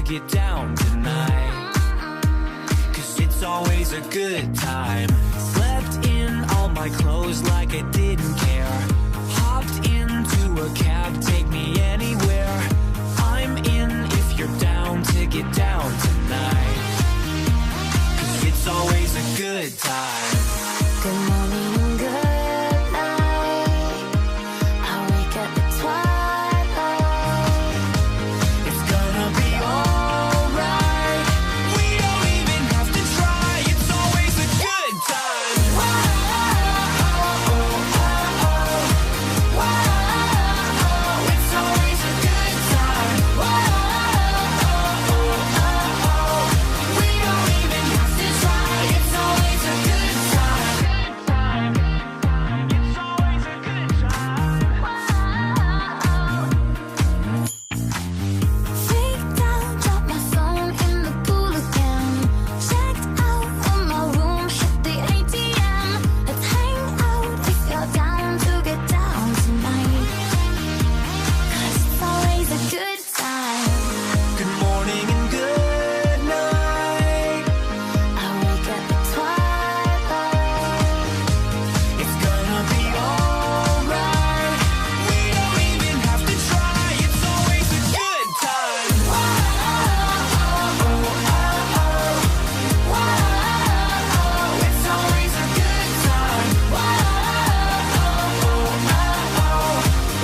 get down tonight. 'Cause it's always a good time. Slept in all my clothes like I didn't care. Hopped into a cab, take me anywhere. I'm in if you're down to get down tonight. 'Cause it's always a good time. Good morning and good night. I wake up at twilight. It's gonna be alright. We don't even have to try. It's always a good time. It's always a good time. We don't even have to try. It's always a good time. It's always a good time. Freaked out, dropped my phone in the pool again. Checked out of my room, hit the ATM. Let's hang out if you're down to get down tonight. 'Cause it's always a good time. Good morning and good night. I wake up at twilight. It's gonna be alright. We don't even have to try. It's always a good time. It's always a good time.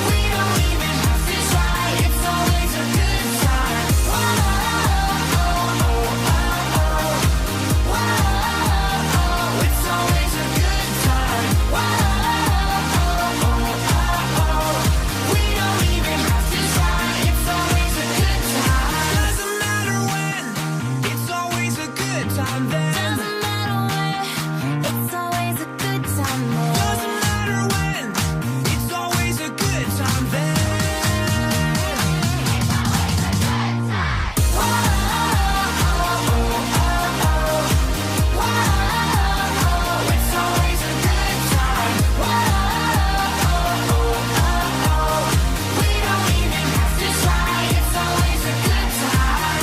We don't even have to try. It's always a good time. It's always a good time. We don't even have to try. It's always a good time. Doesn't matter when. It's always a good time then. Doesn't matter where, it's always a good time there. Doesn't matter when. It's always a good time then. It's always a good time. We don't even have to try. It's always a good time.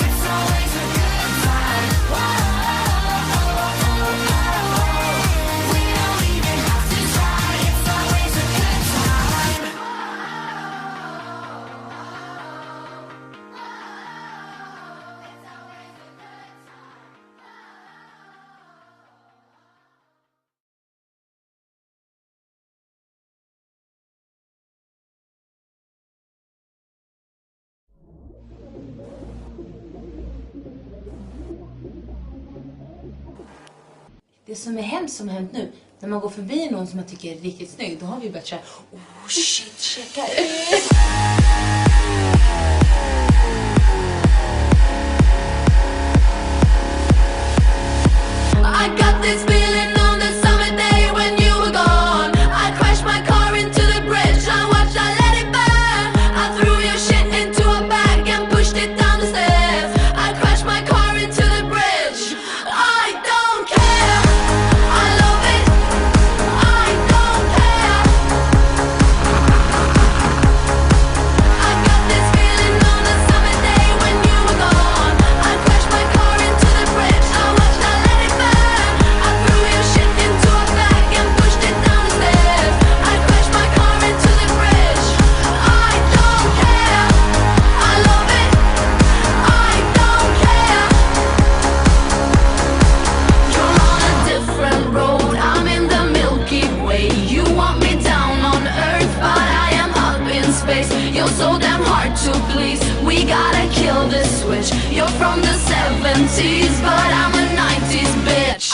It's always a good time. We don't even have to try. It's always a good time. Det som är hemskt som har hänt nu, när man går förbi någon som man tycker är riktigt snygg, då har vi börjat säga, oh shit, checka ut. I got this feeling on the summer day when you were gone. I crashed my car into the bridge. I watched, I let it burn. I threw your shit into a bag and pushed it down the stairs. I crashed my car into the bridge. I don't care. I love it. I don't care. I got this feeling on the summer day when you were gone. I crashed my car into the bridge. I watched, I let it burn. I threw your shit into a bag and pushed it down the stairs. I crashed my car into the bridge. I don't care. I love it. I don't care. You're on a different road. I'm in the Milky Way. You want me down on Earth, but I am up in space. You're so damn hard to please. We gotta kill this switch. You're from the 70s, but I'm a 90s bitch.